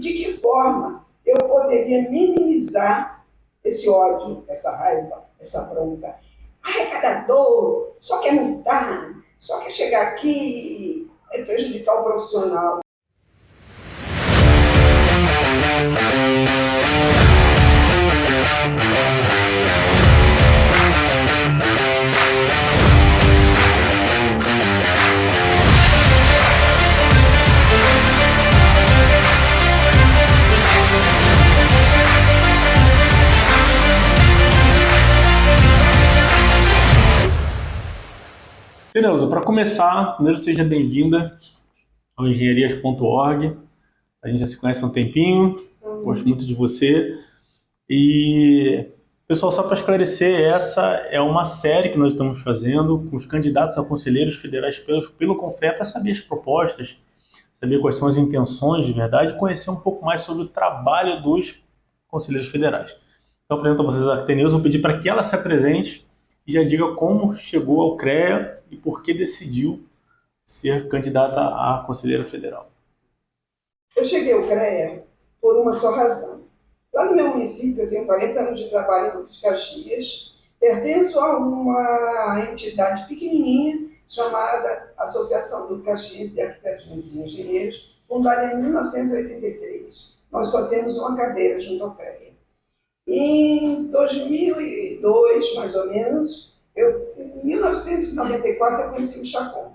de que forma eu poderia minimizar esse ódio, essa raiva, essa bronca. Arrecadador, só quer multar, só quer chegar aqui e prejudicar o profissional. Beleza, para começar, primeiro seja bem-vinda ao engenharias.org. A gente já se conhece há um tempinho, gosto muito de você. E, pessoal, só para esclarecer, essa é uma série que nós estamos fazendo com os candidatos a conselheiros federais pelo CONFER para saber as propostas, saber quais são as intenções de verdade e conhecer um pouco mais sobre o trabalho dos conselheiros federais. Então, apresento a vocês a Arteneuza, vou pedir para que ela se apresente e já diga como chegou ao CREA e por que decidiu ser candidata a conselheira federal. Eu cheguei ao CREA por uma só razão. Lá no meu município, eu tenho 40 anos de trabalho no Duque de Caxias, pertenço a uma entidade pequenininha chamada Associação Duque de Caxias de Arquitetos e Engenheiros, fundada em 1983. Nós só temos uma cadeira junto ao CREA. Em 2002, mais ou menos, em 1994, eu conheci o Chacon.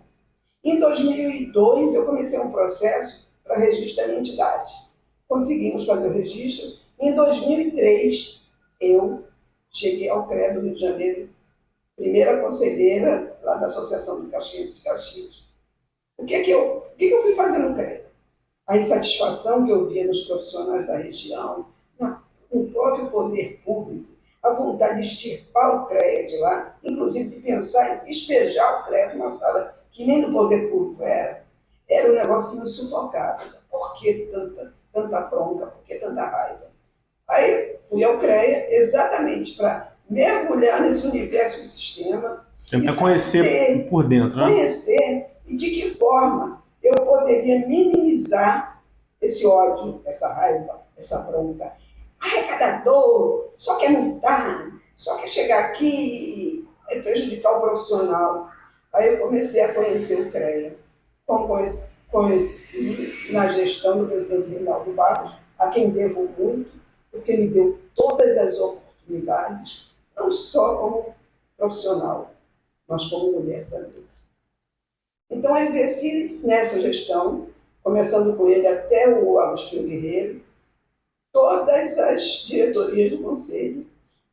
Em 2002, eu comecei um processo para registro da minha entidade. Conseguimos fazer o registro. Em 2003, eu cheguei ao CREA do Rio de Janeiro, primeira conselheira lá da Associação de Caxias de Caxias. O que eu fui fazer no CREA? A insatisfação que eu via nos profissionais da região, no próprio poder público, a vontade de extirpar o CREA de lá, inclusive de pensar em despejar o CREA de uma sala que nem do poder público era um negócio que me sufocava. Por que tanta bronca? Por que tanta raiva? Aí fui ao CREA exatamente para mergulhar nesse universo de sistema. Tentar conhecer por dentro, né? Conhecer e de que forma eu poderia minimizar esse ódio, essa raiva, essa bronca. Arrecadador, só quer multar, só quer chegar aqui e prejudicar o profissional. Aí eu comecei a conhecer o CREA. Conheci na gestão do presidente Reinaldo Barros, a quem devo muito, porque me deu todas as oportunidades, não só como profissional, mas como mulher também. Então, exerci nessa gestão, começando com ele até o Agostinho Guerreiro, todas as diretorias do Conselho.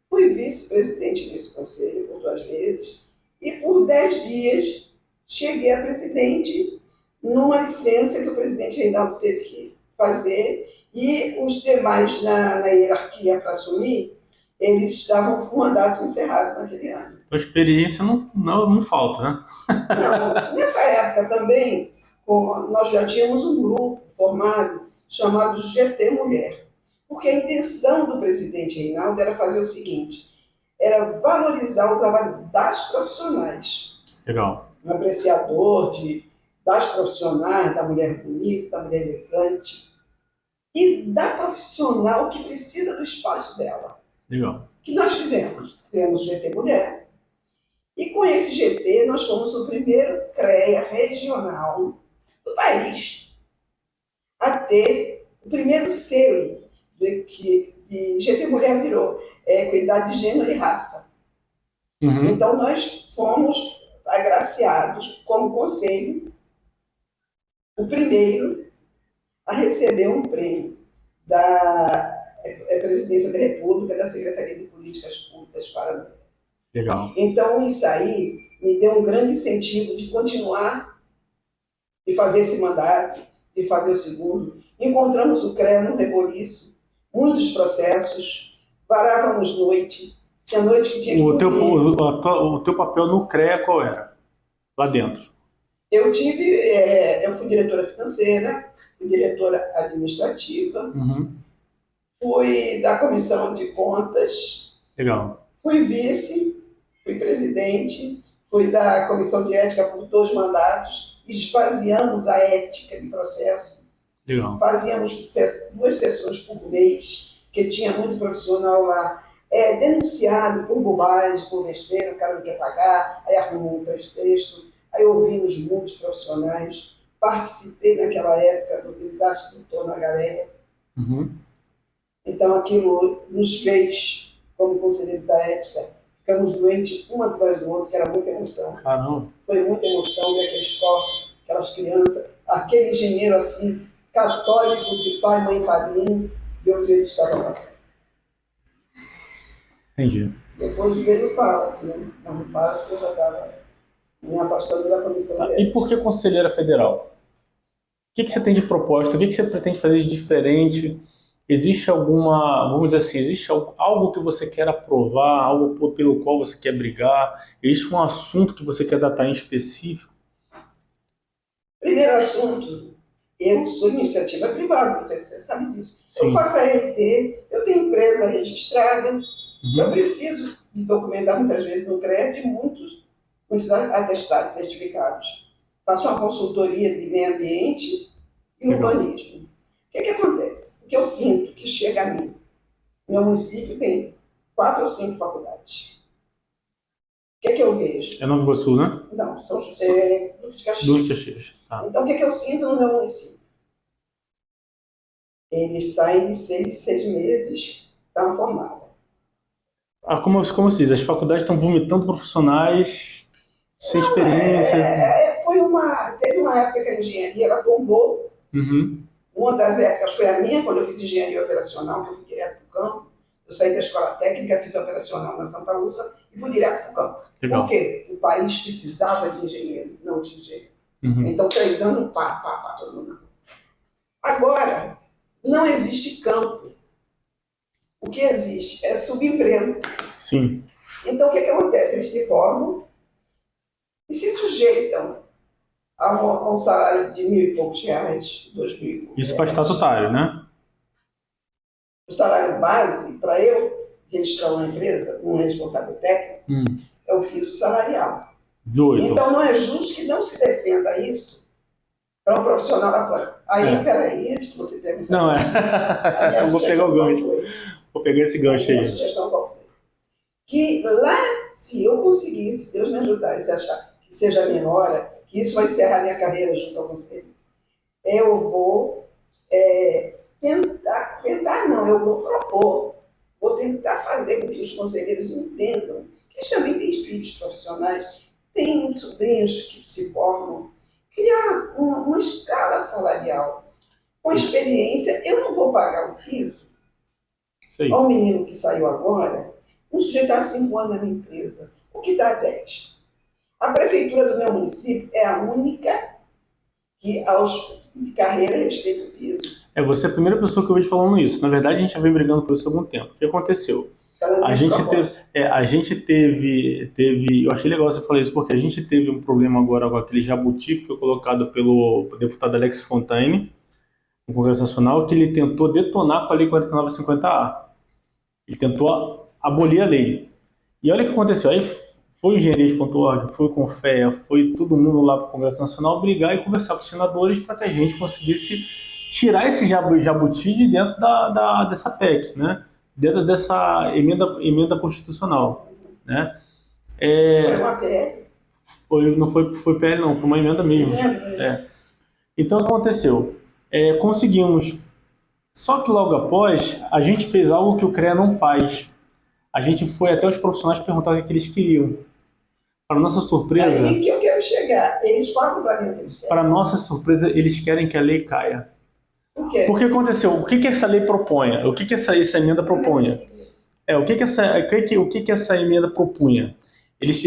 Fui vice-presidente desse Conselho por 2 vezes e por 10 dias cheguei a presidente numa licença que o presidente Reinaldo teve que fazer e os demais na hierarquia para assumir, eles estavam com o mandato encerrado naquele ano. A experiência não falta, né? Não, nessa época também, nós já tínhamos um grupo formado chamado GT Mulher. Porque a intenção do presidente Reinaldo era fazer o seguinte, era valorizar o trabalho das profissionais. Legal. Um apreciador das profissionais, da mulher bonita, da mulher elegante, e da profissional que precisa do espaço dela. Legal. O que nós fizemos? Temos GT Mulher, e com esse GT nós fomos o primeiro CREA regional do país a ter o primeiro selo que GT Mulher virou equidade de gênero e raça. Uhum. Então nós fomos agraciados como conselho, o primeiro a receber um prêmio da Presidência da República, da Secretaria de Políticas Públicas para a Mulher. Legal. Então isso aí me deu um grande incentivo de continuar, de fazer esse mandato, de fazer o segundo. Encontramos o CREA no reboliço, muitos processos, varávamos noite, tinha noite que tinha que dormir. O teu papel no CREA qual era? Lá dentro? Eu fui diretora financeira, fui diretora administrativa, fui da comissão de contas, legal. Fui vice, fui presidente, fui da comissão de ética por 2 mandatos, esvaziamos a ética de processo. Legal. Fazíamos 2 sessões por mês, porque tinha muito profissional lá denunciado por bobagem, por besteira, o cara não quer pagar, aí arrumou um pretexto, aí ouvimos muitos profissionais. Participei naquela época do desastre do Torno à Galera. Uhum. Então aquilo nos fez, como conselheiro da ética, ficamos doentes um atrás do outro, que era muita emoção. Caramba. Foi muita emoção ver aqueles corpos, aquelas crianças, aquele engenheiro assim, católico, de pai, mãe e padrinho, ver o que ele estava passando. Entendi. Depois veio o Palácio, né? Mas no Palácio eu já estava me afastando da comissão de E por que conselheira federal? O que você tem de proposta? O que você pretende fazer de diferente? Existe alguma, vamos dizer assim, existe algo que você quer aprovar, algo pelo qual você quer brigar? Existe um assunto que você quer tratar em específico? Primeiro assunto, eu sou iniciativa privada, você sabe disso. Sim. Eu faço ART, eu tenho empresa registrada, eu Uhum. preciso me documentar muitas vezes no CREA de muitos atestados, certificados. Faço uma consultoria de meio ambiente e Legal. urbanismo. O que acontece? O que eu sinto que chega a mim? Meu município tem 4 ou 5 faculdades. O que eu vejo? É Nova Iguaçu, né? Não, são Duque de Caxias. Duque de Caxias. Tá. Então, o que eu sinto no meu município? Eles saem de 6 em 6 meses para uma formada. Como se diz, as faculdades estão vomitando profissionais sem experiência. Teve uma época que a engenharia ela bombou. Uhum. Uma das épocas foi a minha, quando eu fiz engenharia operacional, que eu fui direto para o campo. Eu saí da escola técnica, fiz operacional na Santa Lúcia e fui direto para o campo. Legal. Por quê? O país precisava de engenheiro, não de engenheiro. Uhum. Então, 3 anos, pá, todo mundo. Agora, não existe campo. O que existe é subemprego. Sim. Então, o que acontece? Eles se formam e se sujeitam a um salário de R$1.000 e poucos, R$2.000. Isso para estatutário, né? O salário base, para eu registrar uma empresa, um responsável técnico, é o piso salarial. Então, não é justo que não se defenda isso para um profissional lá fora. Aí, peraí, antes de você perguntar. Não, eu vou pegar o gancho. Vou pegar esse gancho aí. A minha sugestão qual foi? Que lá, se eu conseguisse, Deus me ajudasse a achar que seja a minha hora, que isso vai encerrar minha carreira junto ao conselho, eu vou eu vou propor, vou tentar fazer com que os conselheiros entendam que eles também têm filhos profissionais, têm sobrinhos que se formam, criar uma escala salarial. Com experiência, eu não vou pagar o piso ao menino que saiu agora, um sujeito está há 5 anos na minha empresa, o que dá 10. A prefeitura do meu município é a única que, aos de carreira, respeita o piso. Você é a primeira pessoa que eu vejo falando isso. Na verdade, a gente já vem brigando por isso há algum tempo. O que aconteceu? A gente teve, eu achei legal você falar isso, porque a gente teve um problema agora com aquele jabuti que foi colocado pelo deputado Alex Fontaine, no Congresso Nacional, que ele tentou detonar com a Lei 4950A. Ele tentou abolir a lei. E olha o que aconteceu. Aí foi o engenharias.org, foi o Confea, foi todo mundo lá para o Congresso Nacional brigar e conversar com os senadores para que a gente conseguisse tirar esse jabuti de dentro dessa PEC, né? Dentro dessa emenda constitucional. Né? Foi uma PEC? Não foi PL, não, foi uma emenda mesmo. Então, o que aconteceu? Conseguimos. Só que logo após, a gente fez algo que o CREA não faz. A gente foi até os profissionais perguntar o que eles queriam. Para nossa surpresa... Aí que eu quero chegar. Eles fazem para mim o que eles querem. Para nossa surpresa, eles querem que a lei caia. Por quê? Porque aconteceu? O que essa lei propunha? O que essa emenda propunha? O que essa emenda propunha? Eles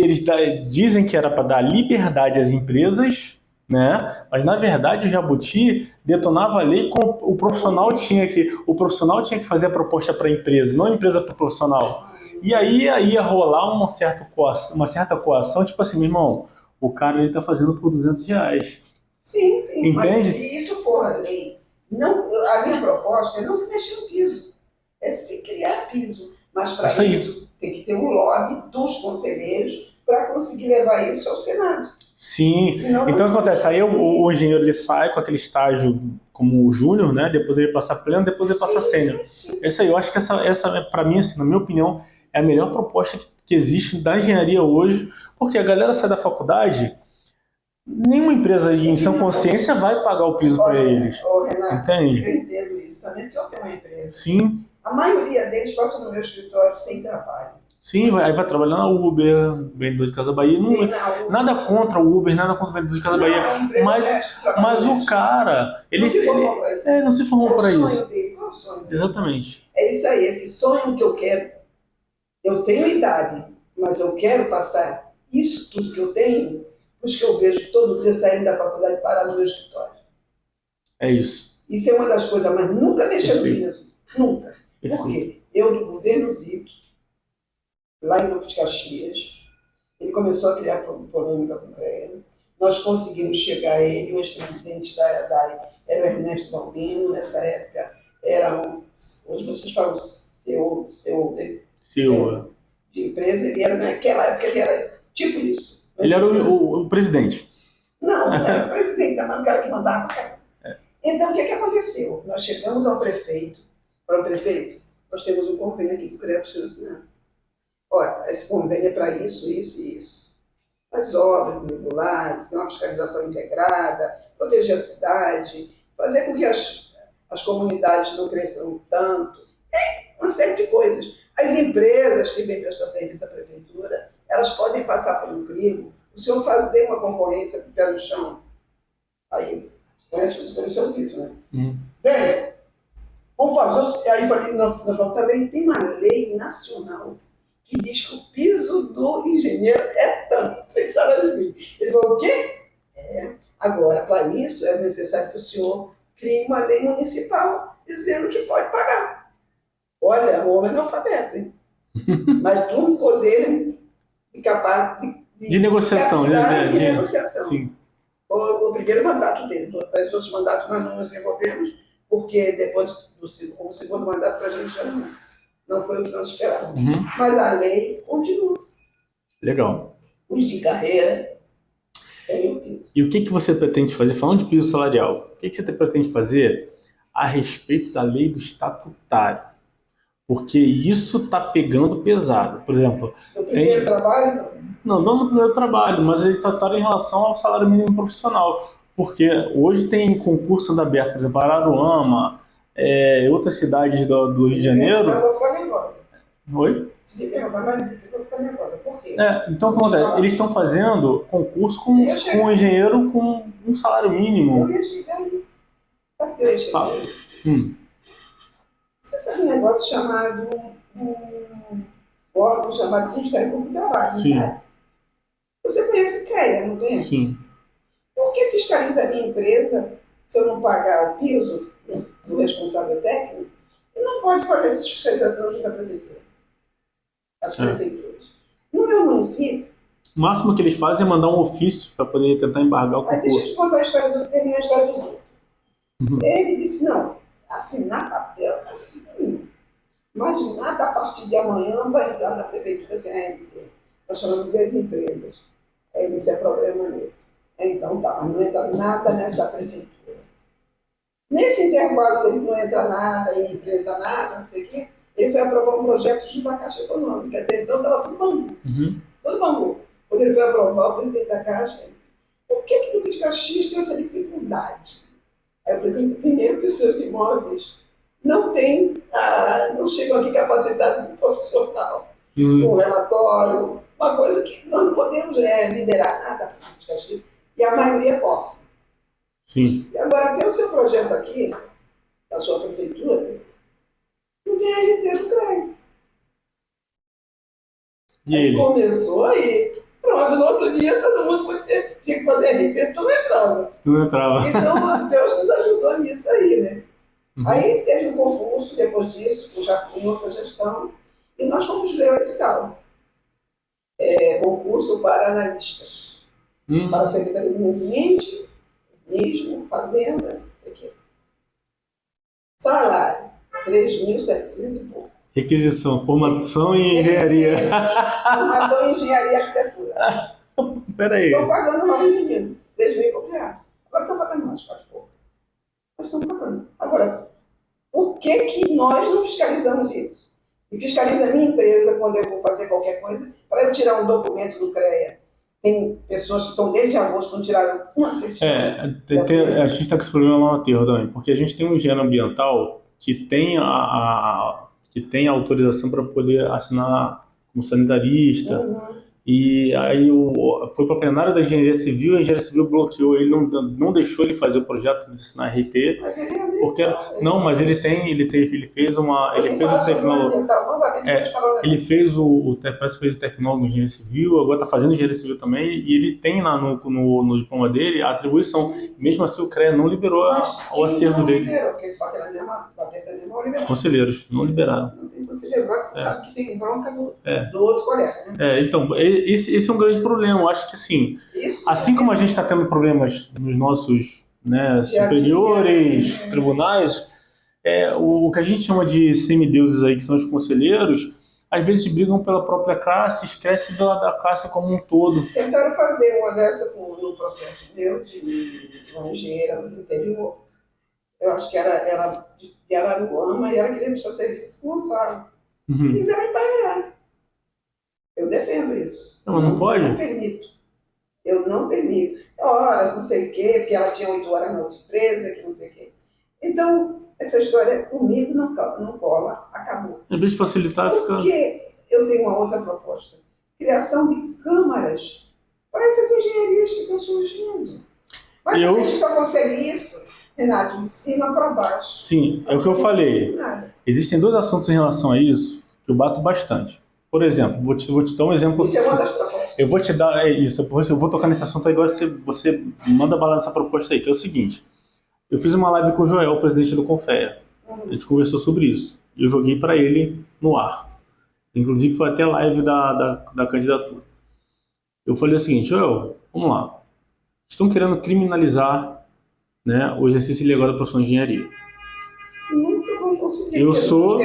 dizem que era para dar liberdade às empresas, né? Mas na verdade o jabuti detonava a lei com o profissional tinha que fazer a proposta para a empresa, não a empresa para o profissional. E aí ia rolar uma certa coação, tipo assim, meu irmão, o cara ele está fazendo por R$200. Sim, entende? Mas se isso for a lei, a minha proposta é não se mexer no piso, é se criar piso. Mas para isso tem que ter um lobby dos conselheiros para conseguir levar isso ao Senado. Sim, então o que acontece? Aí o engenheiro ele sai com aquele estágio como júnior, né? Depois ele passa pleno, depois ele passa Sim, sênior. sim. É isso aí, eu acho que essa para mim, assim, na minha opinião, é a melhor proposta que existe da engenharia hoje, porque a galera sai da faculdade, nenhuma empresa em sã consciência vai pagar o piso para eles. Renato, Entende? eu entendo isso também, porque eu tenho uma empresa. Sim. A maioria deles passa no meu escritório sem trabalho. Sim, aí vai trabalhar na Uber, vendedor de Casa Bahia. Não, nada contra o Uber, nada contra o vendedor de Casa Bahia. É um emprego Mas o cara, ele não se formou para isso. não se formou para É o isso. sonho dele. Qual é o sonho dele? Exatamente. É isso aí, esse sonho que eu quero. Eu tenho idade, mas eu quero passar isso tudo que eu tenho, os que eu vejo todo dia saindo da faculdade e parar no meu escritório. É isso. Isso é uma das coisas, mas nunca mexer no piso. Nunca. Perfeito. Por quê? Eu, do governo Zito, lá em Duque de Caxias, ele começou a criar polêmica com o CREA. Nós conseguimos chegar a ele, o ex-presidente da EADAI era o Ernesto Balbino, nessa época era hoje vocês falam CEO de empresa, ele era, naquela época ele era tipo isso. Ele era o presidente. Não era o presidente, mas o cara que mandava. Então, o que aconteceu? Nós chegamos ao prefeito, para o prefeito, nós temos um convênio aqui que o CREA precisa assinar. Olha, esse convênio é para isso, isso e isso. As obras irregulares, tem uma fiscalização integrada, proteger a cidade, fazer com que as comunidades não cresçam tanto, uma série de coisas. As empresas que vêm prestar serviço à prefeitura, elas podem passar por um crivo, o senhor fazer uma concorrência com o pé no chão. Aí, conhece o Zito, né? Bem, vamos fazer, aí falei, nós também tem uma lei nacional que diz que o piso do engenheiro é tanto, sem salário mínimo. Ele falou, o quê? Agora, para isso, é necessário que o senhor crie uma lei municipal dizendo que pode pagar. Olha, o homem é analfabeto, hein? Mas por um poder capaz de negociação. De negociação. Sim. O primeiro mandato dele, os outros mandatos nós não nos envolvemos, porque depois do segundo mandato para a gente já não foi o que nós esperávamos. Mas a lei continua. Legal. Os de carreira têm o piso. E o que você pretende fazer, falando de piso salarial, o que você pretende fazer a respeito da lei do estatutário? Porque isso está pegando pesado. Por exemplo... No primeiro trabalho? Não no primeiro trabalho, mas a lei estatutária em relação ao salário mínimo profissional. Porque hoje tem concurso aberto, por exemplo, Araruama, outras cidades do Rio de Janeiro... Eu vou ficar nervosa. Oi? Se me perguntar mais isso, eu vou ficar nervosa. Por quê? Então, o que acontece? Eles estão fazendo concurso com um engenheiro com um salário mínimo. Eu ia chegar aí. Sabe o que eu ia chegar aí? Você sabe um negócio chamado, um órgão chamado de Ministério Público do Trabalho, Sim. Sabe? Você conhece CREA, não conhece? Sim. Por que fiscaliza a minha empresa se eu não pagar o piso do responsável técnico? E não pode fazer essas fiscalizações junto à prefeitura. As prefeituras. No meu município... O máximo que eles fazem é mandar um ofício para poder tentar embargar o concurso. Mas deixa eu te contar terminar a história do Zito. Ele disse, não, assinar papel, assim. Imaginar que a partir de amanhã vai entrar na prefeitura sem a RT. Nós chamamos as empresas. Aí ele disse, é problema meu. Então tá, mas não entra nada nessa prefeitura. Nesse intervalo dele não entra nada, em empresa nada, não sei o quê, ele foi aprovar um projeto junto à Caixa Econômica. Até então estava tudo bangu. Tudo bangu. Quando ele foi aprovar, o presidente da Caixa, por que o Duque de Caxias tem essa dificuldade? Aí eu falei, primeiro que os seus imóveis não chegam aqui capacitados profissional. Um relatório, uma coisa que nós não podemos liberar nada para o Duque de Caxias. E a maioria é posse. Sim. E agora, tem o seu projeto aqui, da sua prefeitura, não tem RT do CREA. E ele? Começou aí. Pronto, no outro dia todo mundo tinha que fazer RT, senão não entrava. Não entrava. Então, Deus nos ajudou nisso aí, né? Aí teve um concurso, depois disso, já com outra gestão, e nós fomos ler o edital. Concurso para analistas, para a Secretaria do Meio Ambiente, Turismo, Fazenda, não sei o quê. Salário, 3.700 e pouco. Requisição, formação em engenharia. Formação em engenharia e arquitetura. Peraí. Estou pagando mais, menino. 3.000 e pouco reais. Agora estou pagando mais, 4 e pouco. Nós estamos pagando. Agora, por que que nós não fiscalizamos isso? E fiscaliza a minha empresa quando eu vou fazer qualquer coisa, para eu tirar um documento do CREA. Tem pessoas que estão desde agosto não tiraram uma certidão. A gente está com esse problema lá no aterro também, porque a gente tem um engenheiro ambiental que tem que tem a autorização para poder assinar como sanitarista. Uhum. E aí foi para a plenária da Engenharia Civil, a Engenharia Civil bloqueou, ele não deixou ele fazer o projeto de assinar RT, Mas ele é porque não, mas ele fez o tecnólogo, parece que fez o tecnólogo em Engenharia Civil, agora está fazendo Engenharia Civil também, e ele tem lá no diploma dele a atribuição, mesmo assim o CREA não liberou o acervo dele. Liberou, porque se bater na mesma, liberou. Conselheiros, não liberaram. Não tem conselheiro, sabe que tem bronca do outro colega, né? Então, esse é um grande problema. Eu acho que assim como a gente está tendo problemas nos nossos, né, superiores, tribunais, o que a gente chama de semideuses aí, que são os conselheiros, às vezes brigam pela própria classe, esquece da classe como um todo. Tentaram fazer uma dessa no processo meu, de uma engenheira do interior. Eu acho que era de Araruama e ela queria deixar serviço com Gonçalo. Uhum. Quiseram embarrear. Eu defendo isso. Não pode? Eu não permito. Eu não permito. Horas, não sei o quê, porque ela tinha 8 horas na outra empresa, que não sei o quê. Então, essa história comigo não cola, acabou. Em vez de facilitar, Porque eu tenho uma outra proposta. Criação de câmaras para essas engenharias que estão surgindo. Mas a gente só consegue isso, Renato, de cima para baixo. Sim, é o que eu falei. Existem dois assuntos em relação a isso que eu bato bastante. Por exemplo, vou te dar um exemplo. Isso é uma das propostas. Eu vou te dar isso, eu vou tocar nesse assunto aí, agora você manda bala nessa proposta aí, que é o seguinte. Eu fiz uma live com o Joel, o presidente do Confea. A gente conversou sobre isso. E eu joguei para ele no ar. Inclusive foi até a live da candidatura. Eu falei o seguinte, Joel, vamos lá. Estão querendo criminalizar, né, o exercício ilegal da profissão de engenharia. Nunca vão conseguir. Eu sou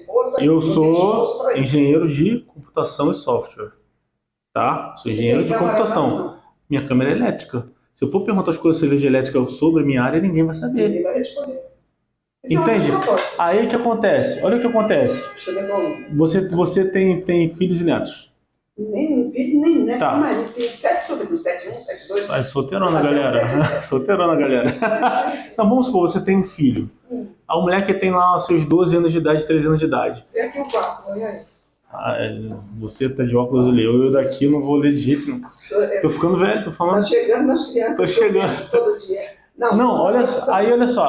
força, engenheiro de computação e software. Tá? Sou engenheiro de computação. Minha câmera é elétrica. Se eu for perguntar as coisas de cerveja elétrica sobre a minha área, ninguém vai saber. Ninguém vai responder. Entende? Aí o que acontece? Olha o que acontece. Você tem filhos e netos? Nem filho, nem neto. Tá. Mas tem 7 sobrinhos, 7, 1, 7, 2. Vai, solteirona, galera. Solteirona, galera. Então vamos supor, você tem um filho. A moleque tem lá os seus 12 anos de idade, 13 anos de idade. É aqui o quarto, olha aí. Você tá de óculos e lê. Eu daqui não vou ler de jeito nenhum. Tô ficando velho, tô falando. Tá chegando nas crianças. Tô chegando. Todo dia. Não, olha só.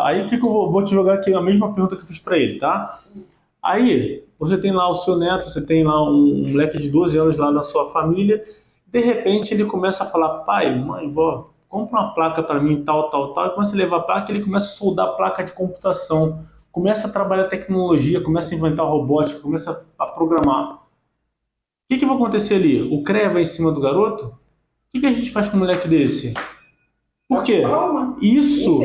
Aí o que eu vou te jogar aqui a mesma pergunta que eu fiz pra ele, tá? Aí, você tem lá o seu neto, você tem lá um moleque de 12 anos lá na sua família, de repente ele começa a falar, pai, mãe, vó, compra uma placa para mim, tal, e começa a levar a placa, ele começa a soldar placa de computação, começa a trabalhar tecnologia, começa a inventar robótica, começa a programar. O que vai acontecer ali? O CREA vai em cima do garoto? O que a gente faz com um moleque desse? Por quê? Isso,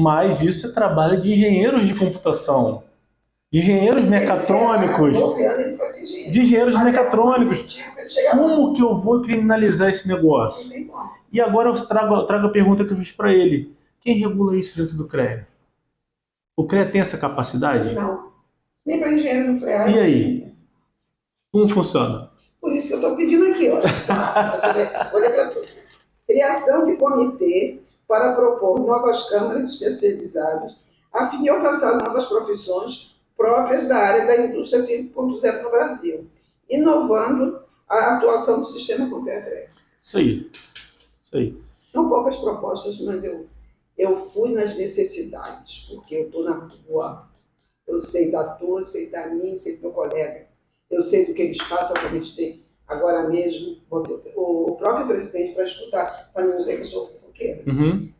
mas isso é trabalho de engenheiros de computação. De engenheiros mecatrônicos. De engenheiros mecatrônicos. Como que eu vou criminalizar esse negócio? E agora eu trago a pergunta que eu fiz para ele. Quem regula isso dentro do CREA? O CREA tem essa capacidade? Não. Nem para engenheiro nuclear. E aí? Como funciona? Por isso que eu estou pedindo aqui, ó. Olha para tudo. Criação de comitê para propor novas câmaras especializadas a fim de alcançar novas profissões próprias da área da indústria 5.0 no Brasil, inovando a atuação do sistema Confea. Isso aí. São poucas propostas, mas eu fui nas necessidades, porque eu estou na rua, eu sei da tua, sei da minha, sei do meu colega, eu sei do que eles passam, que a gente tem agora mesmo, o próprio presidente para escutar, para não dizer que eu sou fofoqueira. Uhum.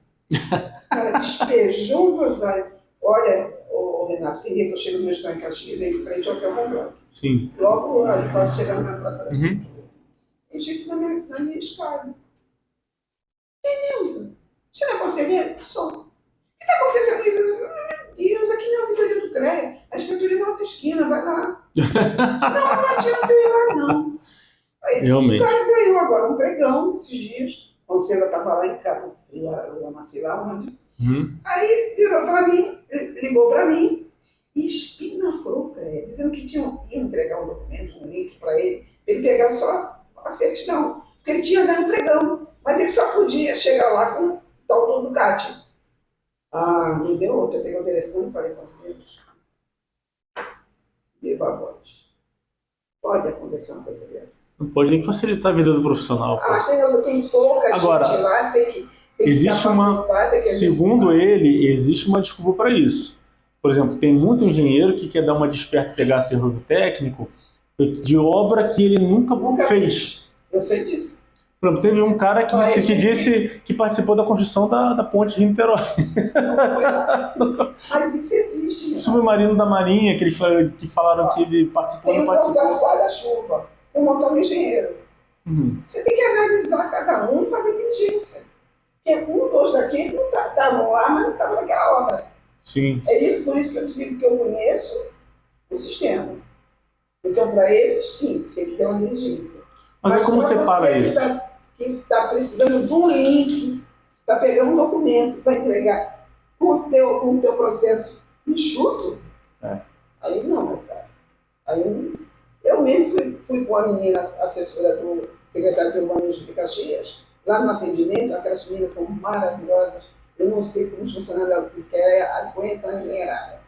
Cara, despejou um rosário. Olha, Renato, tem dia que eu chego no meu estão em Caxias, aí em frente ao Hotel Montblanc. Sim. Logo ali, quase chegando na Praça da Cultura. Tem gente na minha escada. Quem Neuza? Você não é conselheiro? Sou. O que está acontecendo? Meu Deus, aqui na auditoria do CREA, a inspetoria na outra esquina, vai lá. Não adianta eu ir lá, não. Aí, realmente. O cara ganhou agora um pregão esses dias. Quando você ainda estava lá em Cabo Frio, lá não sei lá onde. Uhum. Aí virou para mim, ligou para mim e espinafrou para ele, dizendo que ia entregar um documento, um link para ele pegar só a certidão, porque ele tinha ganho pregão, mas ele só podia chegar lá com o tal do CAT. Ah, não deu outra, eu peguei o telefone e falei com você, viva a voz. Pode acontecer uma coisa dessa. Não pode nem facilitar a vida do profissional. Ah, mas tem pouca Agora, gente lá, tem que existe uma, segundo ele, existe uma desculpa para isso. Por exemplo, tem muito engenheiro que quer dar uma desperta e pegar servo técnico de obra que ele nunca fez. Eu sei disso. Por exemplo, teve um cara que disse que participou da construção da ponte de Niterói. Não foi lá. Mas isso existe. O submarino da Marinha, que falaram que ele participou, não participou. Tem um guarda-chuva, tem um montão de engenheiro. Você tem que analisar cada um e fazer diligência. Porque dois daqui não estavam lá, mas não estavam naquela obra. Sim. Por isso que eu digo que eu conheço o sistema. Então, para esses, sim, tem que ter uma diligência. Mas como separa isso? Que está precisando de um link para pegar um documento para entregar com o teu processo enxuto, aí não, meu cara. Aí eu mesmo fui com a menina assessora do secretário de urbanismo de Caxias, lá no atendimento, aquelas meninas são maravilhosas. Eu não sei como os funcionários aguentam a engenheirada.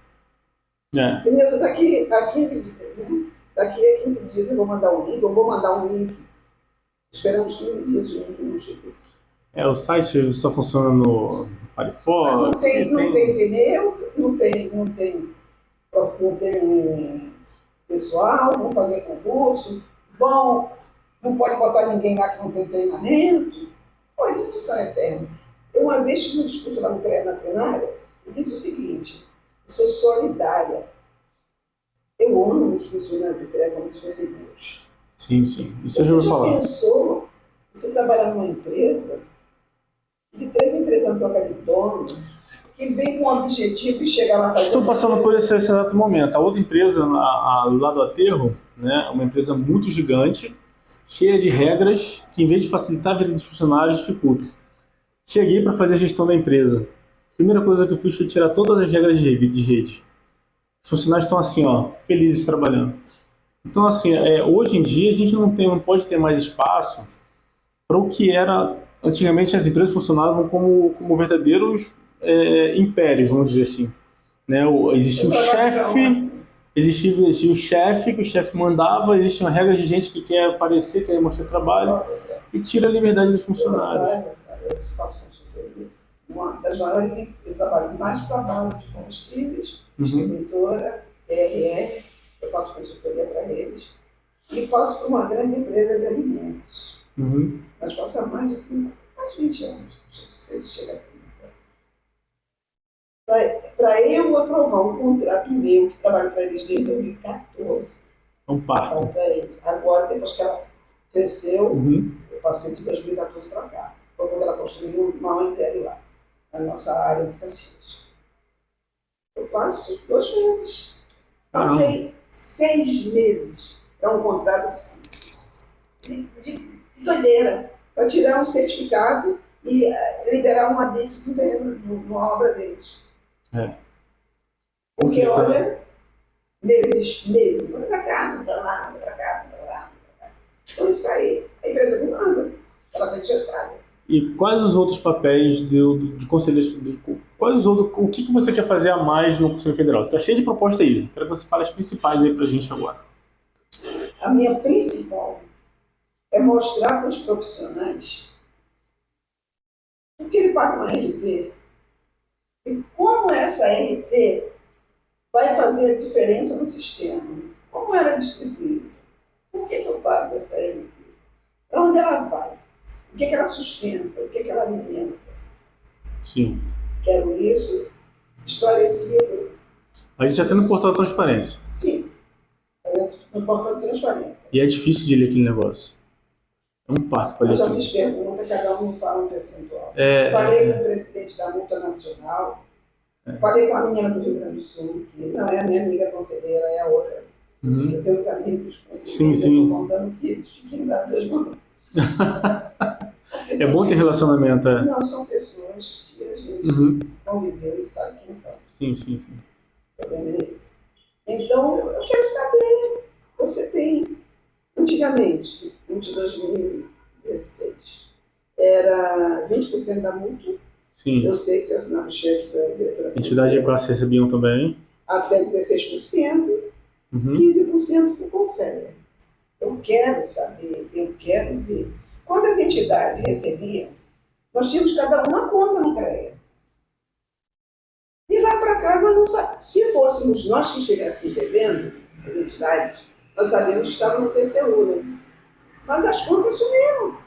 Entendeu? Daqui a 15 dias, né? Daqui a 15 dias eu vou mandar um link, Esperamos 15 dias o link não chegou. O site só funciona no Firefox? Não tem pneus, não tem pessoal, vão fazer concurso, não pode botar ninguém lá que não tem treinamento. Olha, isso é eterno. Eu uma vez fiz um discurso lá na plenária e disse o seguinte: eu sou solidária. Eu amo os funcionários do CREA como se fossem Deus. Sim. Isso eu já ouvi falar. Você pensou você trabalhar numa empresa de 3 em 3 anos troca de dono, que vem com um objetivo e chega lá fazendo... Estou passando por esse exato momento. A outra empresa, lá do Aterro, né, uma empresa muito gigante, cheia de regras, que em vez de facilitar a vida dos funcionários, dificulta. Cheguei para fazer a gestão da empresa. A primeira coisa que eu fiz foi tirar todas as regras de rede. Os funcionários estão assim, felizes trabalhando. Então, assim, hoje em dia a gente não pode ter mais espaço para o que era... Antigamente as empresas funcionavam como verdadeiros impérios, vamos dizer assim. Né? Existia o chefe, que o chefe mandava, existiam regras de gente que quer aparecer, quer mostrar trabalho, e tira a liberdade dos funcionários. Eu faço consultoria. Uma das maiores, eu trabalho mais para a base de combustíveis, distribuidora, TRR, eu faço consultoria para eles, e faço para uma grande empresa de alimentos. Mas faço há mais de 20 anos, não sei se chega a 30. Para eu aprovar um contrato meu, que trabalho para eles desde 2014. Um parto. Para eles. Agora, depois que ela cresceu, eu passei de 2014 para cá. Foi quando ela construiu o maior império lá, na nossa área de Caxias. Eu passo 2 meses. Passei 6 meses para um contrato de doideira, para tirar um certificado e liberar uma bis no terreno, numa obra deles. Porque, olha, meses, vai pra cá, vai pra lá, vai pra cá, vai pra lá. Então isso aí, a empresa não anda, ela tem necessário. E quais os outros papéis de conselheiros? O que você quer fazer a mais no Conselho Federal? Você está cheio de proposta aí. Quero que você fale as principais aí pra gente agora. A minha principal é mostrar para os profissionais o que ele paga uma RT e como essa RT vai fazer a diferença no sistema. Como ela é distribuída? Por que eu pago essa RT? Para onde ela vai? O que ela sustenta? O que ela alimenta? Sim. Quero isso esclarecido. Mas isso já tem no portal da transparência. Sim, no portal de transparência. E é difícil de ler aquele negócio. É um parto para ler. Eu já fiz pergunta, cada um me fala um percentual. Falei com o presidente da multinacional, falei com a menina do Rio Grande do Sul, que não é a minha amiga conselheira, é a outra. Eu tenho uns amigos conselheiros, eu estou contando que eles fiquem lá 2 mãos. É bom ter relacionamento, Não, são pessoas que a gente conviveu e sabe quem são. Sim, sim, sim. O problema é esse. Então, eu quero saber, você tem, antigamente, de 2016, era 20% da multa. Sim. Eu sei que eu assinava o cheque para a diretora. Entidade de classe recebiam também. Até 16%, 15% por Confere. Eu quero saber, eu quero ver. Quando as entidades recebiam, nós tínhamos cada uma conta no CREA. E lá para cá, nós não sabíamos. Se fôssemos nós que estivéssemos devendo, as entidades, nós sabíamos que estavam no TCU, né? Mas as contas sumiram.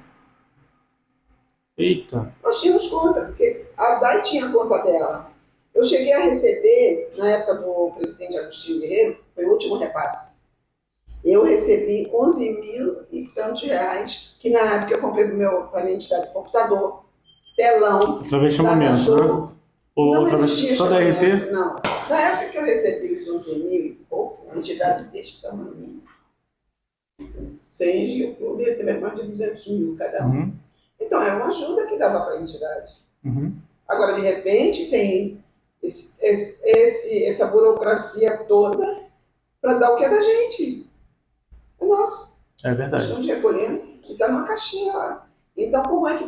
Eita! Nós tínhamos conta, porque a DAI tinha conta dela. Eu cheguei a receber, na época do presidente Agostinho Guerreiro, foi o último repasse. Eu recebi 11 mil e tantos reais, que na época eu comprei para a minha entidade computador, telão. Através de chamamento, né? Ou não através existia só da RT? Não. Na época que eu recebi os 11 mil e pouco, uma entidade desse tamanho, sem Geoclube, ia receber mais de 200 mil cada um. Então, é uma ajuda que dava para a entidade. Agora, de repente, tem essa burocracia toda para dar o que é da gente. É nosso. É verdade. Estamos recolhendo e está numa caixinha lá. Então, como é que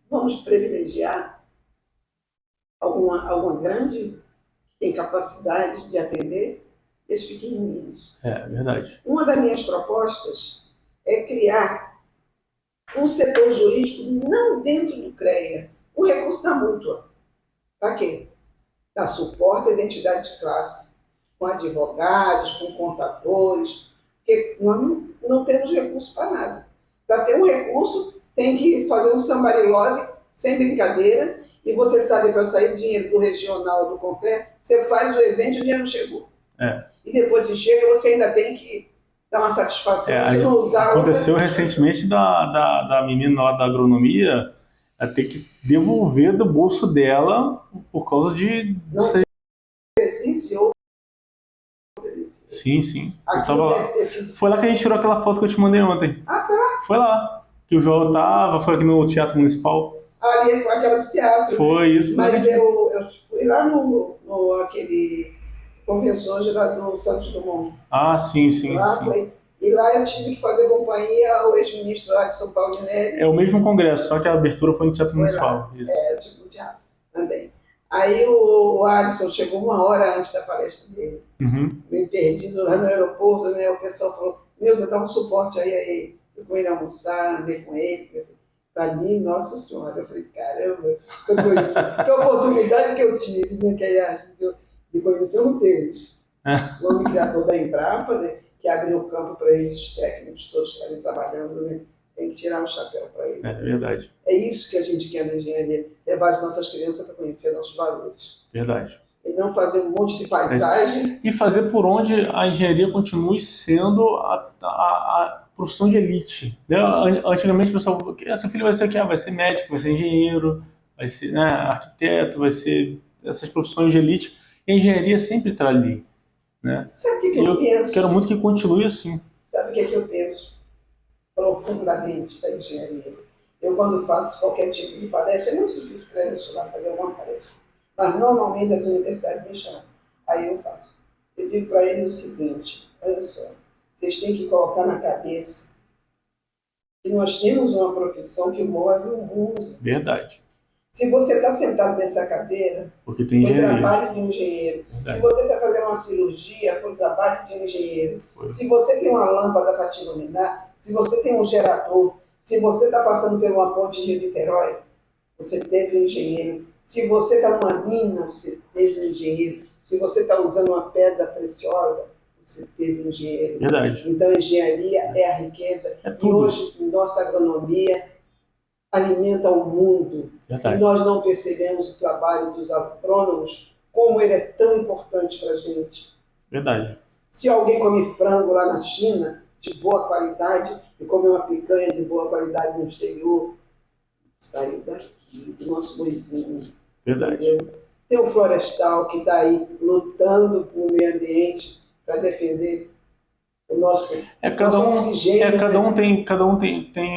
vamos privilegiar alguma grande que tem capacidade de atender esses pequenininhos? É verdade. Uma das minhas propostas é criar um setor jurídico não dentro do CREA, o recurso da mútua. Para quê? Dar suporte à identidade de classe, com advogados, com contadores, porque nós não temos recurso para nada. Para ter um recurso, tem que fazer um somebody love, sem brincadeira, e você sabe, para sair dinheiro do regional do Confere, você faz o evento e o dinheiro não chegou. E depois se chega, você ainda tem que dar uma satisfação. Se não usar aconteceu recentemente da menina lá da agronomia a ter que devolver do bolso dela por causa de... Não sei se ou Sim. Foi lá que a gente tirou aquela foto que eu te mandei ontem. Ah, foi lá? Foi lá. Que o João foi aqui no Teatro Municipal. Ali foi aquela do teatro. Foi isso. Mas eu fui lá aquele convenções lá do Santos Dumont. Ah, sim. Lá foi. E lá eu tive que fazer companhia ao ex-ministro lá de São Paulo de Neve. É o mesmo congresso, só que a abertura foi no Teatro Municipal. Isso. É, tipo no teatro também. Aí o Alisson chegou 1 hora antes da palestra dele. Meio perdido lá no aeroporto, né? O pessoal falou, Neuza, dá um suporte aí. Eu fui ele almoçar, andei com ele. Para mim, nossa senhora, eu falei, caramba, tô conhecendo. Que oportunidade que eu tive, né? De conhecer um deles. O homem criador da Embrapa, né? Que abriu o campo para esses técnicos todos estarem trabalhando, né? Tem que tirar o chapéu para eles. É verdade. É isso que a gente quer na engenharia, levar as nossas crianças para conhecer nossos valores. Verdade. E não fazer um monte de paisagem. E fazer por onde a engenharia continue sendo a profissão de elite. Né? Antigamente o pessoal, seu filho vai ser o quê? Vai ser médico, vai ser engenheiro, vai ser arquiteto, vai ser essas profissões de elite. E a engenharia sempre está ali. Né? Sabe o que eu penso? Quero muito que continue assim. Sabe o que eu penso profundamente da engenharia? Eu, quando faço qualquer tipo de palestra, é muito difícil para eu chamar para fazer alguma palestra, mas normalmente as universidades me chamam. Aí eu faço. Eu digo para eles o seguinte, olha só, vocês têm que colocar na cabeça que nós temos uma profissão que move o mundo. Verdade. Se você está sentado nessa cadeira, porque tem foi trabalho de um engenheiro. Verdade. Se você está fazendo uma cirurgia, foi trabalho de um engenheiro. Foi. Se você tem uma lâmpada para te iluminar, se você tem um gerador, se você está passando por uma ponte de Niterói, você teve um engenheiro. Se você está numa mina, você teve um engenheiro. Se você está usando uma pedra preciosa, você teve um engenheiro. Verdade. Então, engenharia é a riqueza. E hoje, nossa agronomia alimenta o mundo. Verdade. E nós não percebemos o trabalho dos agrônomos, como ele é tão importante para a gente. Verdade. Se alguém come frango lá na China, de boa qualidade, e come uma picanha de boa qualidade no exterior, saiu daqui, do nosso boizinho. Verdade. Entendeu? Tem o florestal que está aí lutando com o meio ambiente para defender o nosso, cada um oxigênio. Cada um tem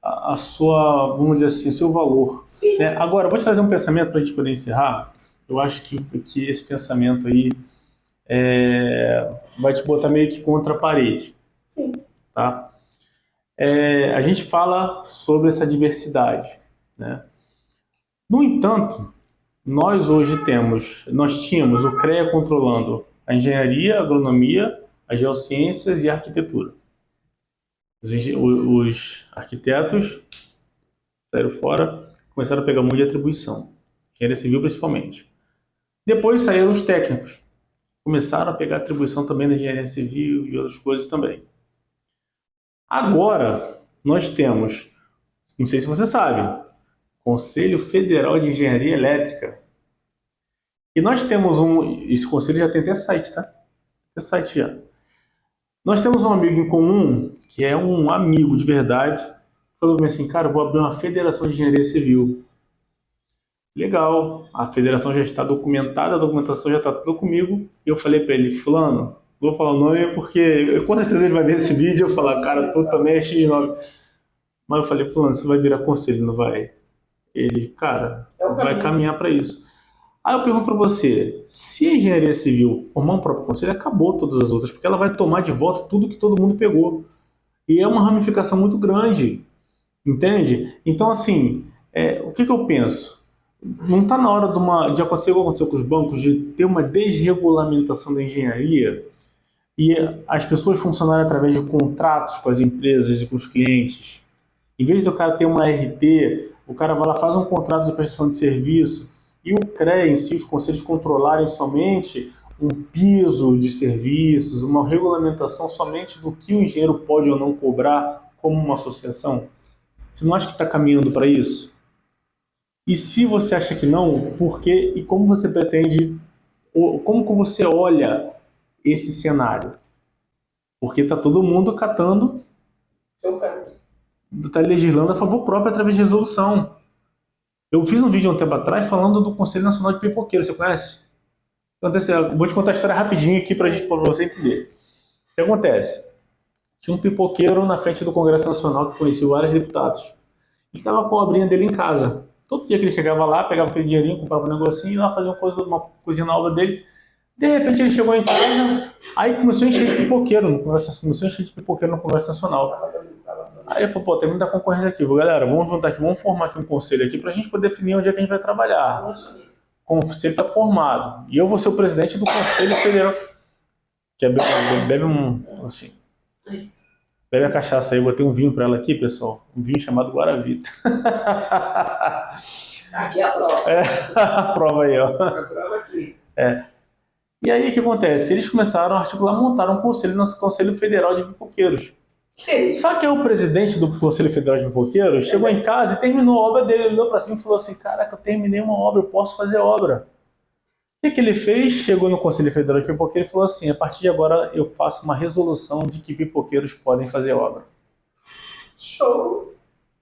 a sua, vamos dizer assim, o seu valor. Sim. Né? Agora, eu vou te trazer um pensamento para a gente poder encerrar. Eu acho que esse pensamento aí vai te botar meio que contra a parede. Sim. Tá? A gente fala sobre essa diversidade. Né? No entanto, nós tínhamos o CREA controlando a engenharia, a agronomia, as geociências e a arquitetura. Os arquitetos saíram fora, começaram a pegar muito de atribuição, engenharia civil principalmente. Depois saíram os técnicos, começaram a pegar atribuição também da engenharia civil e outras coisas também. Agora, nós temos, não sei se você sabe, Conselho Federal de Engenharia Elétrica. E nós temos esse conselho já tem até site, tá? Tem site já. Nós temos um amigo em comum, que é um amigo de verdade, falou pra mim assim, cara, eu vou abrir uma federação de engenharia civil. Legal, a federação já está documentada, a documentação já está tudo comigo. E eu falei para ele, fulano, não vou falar o nome porque com certeza ele vai ver esse vídeo e eu falar, cara, tu também é X9. Mas eu falei, fulano, você vai virar conselho, não vai? Ele, cara, vai caminhar para isso. Aí eu pergunto para você, se a engenharia civil formar um próprio conselho, acabou todas as outras, porque ela vai tomar de volta tudo que todo mundo pegou. E é uma ramificação muito grande, entende? Então, assim, o que eu penso? Não está na hora de acontecer o que aconteceu com os bancos, de ter uma desregulamentação da engenharia e as pessoas funcionarem através de contratos com as empresas e com os clientes. Em vez do cara ter uma RT, o cara vai lá, faz um contrato de prestação de serviço e o CREA em si, os conselhos controlarem somente um piso de serviços, uma regulamentação somente do que o engenheiro pode ou não cobrar como uma associação. Você não acha que está caminhando para isso? E se você acha que não, por quê e como você pretende, como que você olha esse cenário? Porque está todo mundo acatando, está legislando a favor próprio através de resolução. Eu fiz um vídeo há um tempo atrás falando do Conselho Nacional de Pipoqueiros, você conhece? Acontece, vou te contar a história rapidinho aqui para você entender. O que acontece? Tinha um pipoqueiro na frente do Congresso Nacional que conhecia vários deputados. E estava com a obrinha dele em casa. Todo dia que ele chegava lá, pegava aquele dinheirinho, comprava um negocinho e lá fazia uma coisinha na obra dele. De repente ele chegou em casa, aí começou a encher de pipoqueiro no Congresso Nacional. Aí ele falou, pô, tem muita concorrência aqui, galera, vamos juntar aqui, vamos formar aqui um conselho aqui pra gente poder definir onde é que a gente vai trabalhar. O conselho está formado. E eu vou ser o presidente do Conselho Federal. Que bebe assim. Bebe a cachaça aí, eu botei um vinho para ela aqui, pessoal. Um vinho chamado Guaravita. Aqui é a prova. A prova aí, ó. A prova aqui. E aí o que acontece? Eles começaram a articular, montaram um conselho, nosso Conselho Federal de Pipoqueiros. Só que o presidente do Conselho Federal de Pipoqueiros chegou em casa e terminou a obra dele. Ele olhou para cima e falou assim, caraca, eu terminei uma obra, eu posso fazer obra. O que ele fez? Chegou no Conselho Federal de Pipoqueiros e falou assim, a partir de agora eu faço uma resolução de que pipoqueiros podem fazer obra. Show!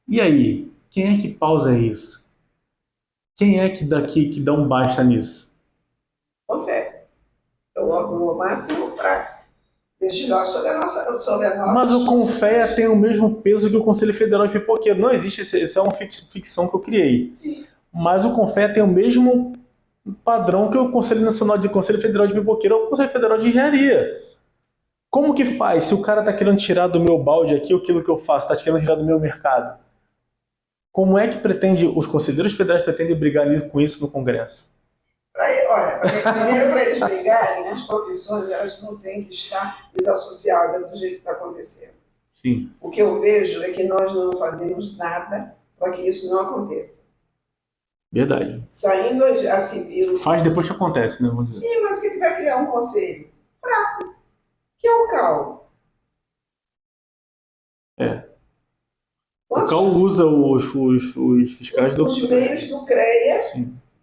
E aí? Quem é que pausa isso? Quem é que daqui que dá um baixa nisso? Confere. Eu logo o máximo para legislar sobre a nossa... Mas o Confea tem o mesmo peso que o Conselho Federal de Pipoqueiro. Não existe, isso é uma ficção que eu criei. Sim. Mas o Confea tem o mesmo padrão que o Conselho Federal de Pipoqueiro ou o Conselho Federal de Engenharia. Como que faz se o cara está querendo tirar do meu balde aqui aquilo que eu faço, está querendo tirar do meu mercado? Como é que os conselheiros federais pretendem brigar com isso no Congresso? Primeiro para eles brigarem, as profissões elas não têm que estar desassociadas do jeito que está acontecendo. Sim. O que eu vejo é que nós não fazemos nada para que isso não aconteça. Verdade. Saindo a civil... Faz depois que acontece, né? Sim, mas que vai criar um conselho fraco, que é o CAL. O CAL usa os fiscais do... Os meios do CREA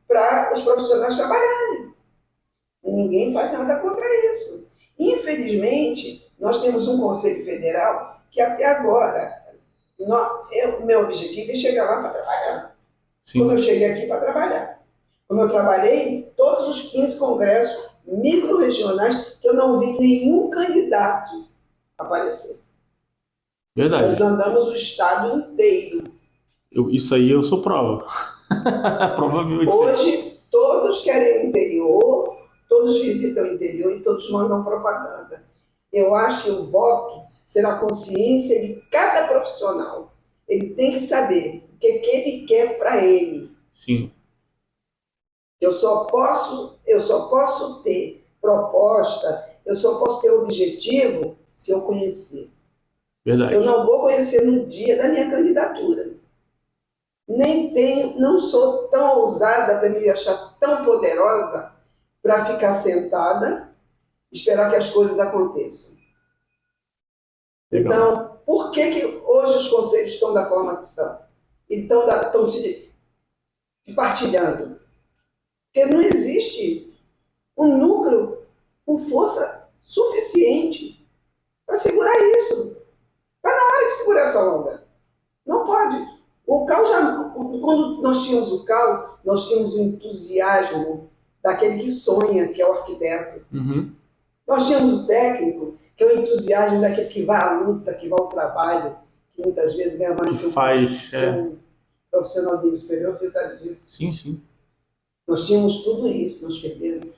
para os profissionais trabalharem. Ninguém faz nada contra isso. Infelizmente, nós temos um Conselho Federal que até agora, meu objetivo é chegar lá para trabalhar. Sim. Como eu cheguei aqui para trabalhar. Como eu trabalhei em todos os 15 congressos micro-regionais, que eu não vi nenhum candidato aparecer. Verdade. Nós andamos o estado inteiro. Isso aí eu sou prova. Provavelmente. Hoje, todos querem o interior, todos visitam o interior e todos mandam propaganda. Eu acho que o voto será a consciência de cada profissional. Ele tem que saber o que ele quer para ele. Sim. Eu só posso ter proposta, eu só posso ter objetivo se eu conhecer. Verdade. Eu não vou conhecer no dia da minha candidatura. Não sou tão ousada para me achar tão poderosa para ficar sentada, esperar que as coisas aconteçam. Legal. Então, por que hoje os conselhos estão da forma que estão? Estão se partilhando? Porque não existe um núcleo com força suficiente para segurar isso. Está na hora de segurar essa onda. Não pode. O CAL quando nós tínhamos o CAL, nós tínhamos o entusiasmo daquele que sonha, que é o arquiteto. Uhum. Nós tínhamos o técnico, que é o entusiasmo daquele que vai à luta, que vai ao trabalho, que muitas vezes ganha mais que faz, um profissional de nível superior, você sabe disso. Sim, sim. Nós tínhamos tudo isso, nós perdemos.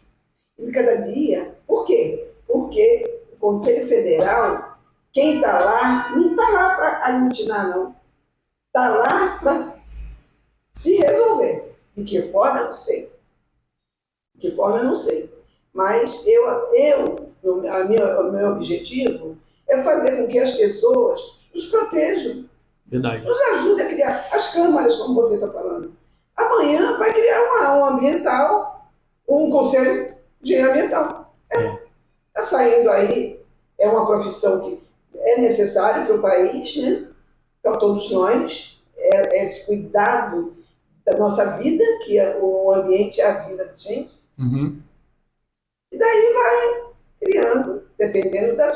E cada dia, por quê? Porque o Conselho Federal, quem está lá, não está lá para aglutinar, não. Está lá para se resolver. De que forma, eu não sei. De que forma, eu não sei. Mas o meu objetivo é fazer com que as pessoas nos protejam. Verdade. Nos ajudem a criar as câmaras, como você está falando. Amanhã vai criar um ambiental, um conselho de engenharia ambiental. Está saindo aí, é uma profissão que é necessária para o país, né? Para todos nós, esse cuidado da nossa vida, que o ambiente é a vida da gente. Uhum. E daí vai criando, dependendo da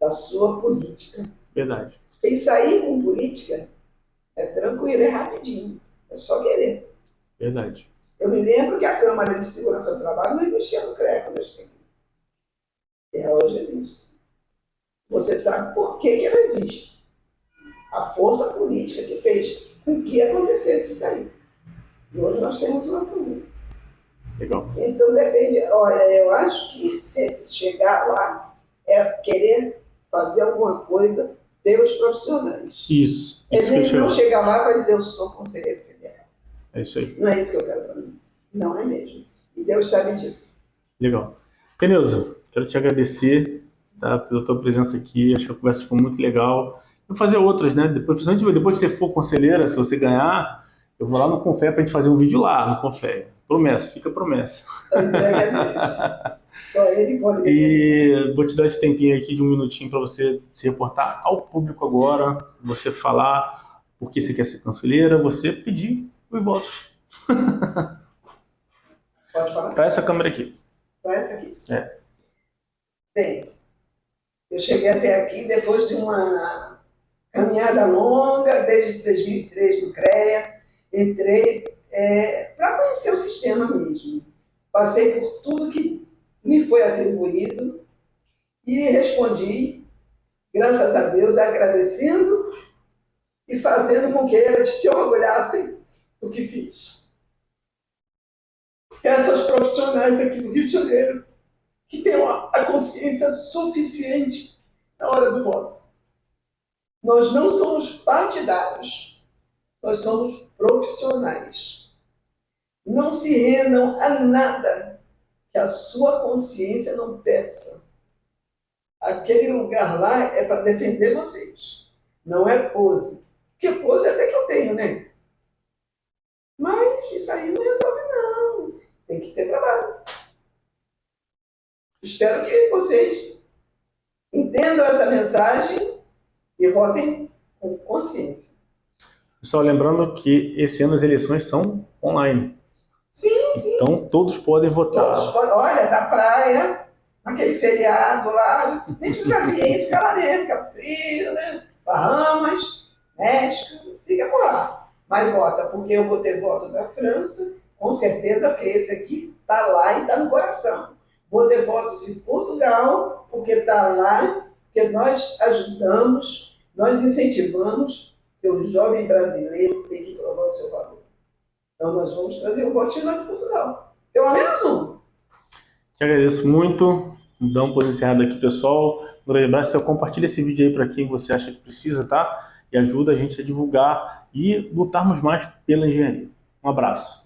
sua política. Verdade. E sair com política é tranquilo, é rapidinho. É só querer. Verdade. Eu me lembro que a Câmara de Segurança do Trabalho não existia no CREA quando eu cheguei. E hoje existe. Você sabe por que ela existe. A força política que fez com que acontecesse isso aí. E hoje nós temos uma comum. Legal. Então depende, olha, eu acho que se chegar lá é querer fazer alguma coisa pelos profissionais. Isso. Ele não chegar lá para dizer eu sou conselheiro federal. É isso aí. Não é isso que eu quero para mim. Não é mesmo. E Deus sabe disso. Legal. Neuza, quero te agradecer, tá, pela tua presença aqui. Acho que a conversa foi muito legal. Vou fazer outras, né? Principalmente depois que você for conselheira, se você ganhar, eu vou lá no Confé para a gente fazer um vídeo lá no Confé. Promessa, fica promessa. Só ele pode. E vou te dar esse tempinho aqui de um minutinho para você se reportar ao público agora, você falar por que você quer ser conselheira, você pedir os votos. Pode falar? Para essa câmera aqui. Para essa aqui? É. Bem, eu cheguei até aqui depois de uma caminhada longa, desde 2003 no CREA, entrei para conhecer o sistema mesmo. Passei por tudo que me foi atribuído e respondi, graças a Deus, agradecendo e fazendo com que eles se orgulhassem do que fiz. Essas profissionais aqui do Rio de Janeiro que tenham a consciência suficiente na hora do voto. Nós não somos partidários, nós somos profissionais. Não se rendam a nada que a sua consciência não peça. Aquele lugar lá é para defender vocês, não é pose. Porque pose até que eu tenho, né? Mas isso aí não resolve, não. Tem que ter trabalho. Espero que vocês entendam essa mensagem e votem com consciência. Pessoal, lembrando que esse ano as eleições são online. Sim, sim. Então todos podem votar. Todos podem. Olha, da praia, aquele feriado lá, nem precisa vir, fica lá mesmo, fica frio, né? Bahamas, México, fica por lá. Mas vota, porque eu vou ter voto da França, com certeza, porque esse aqui está lá e está no coração. Vou ter voto de Portugal, porque está lá, porque nós ajudamos Nós incentivamos que o jovem brasileiro tem que provar o seu valor. Então nós vamos trazer o votinho lá de Portugal. Pelo menos um. Te agradeço muito. Dá um por encerrado aqui, pessoal. Um grande abraço. Compartilha esse vídeo aí para quem você acha que precisa, tá? E ajuda a gente a divulgar e lutarmos mais pela engenharia. Um abraço.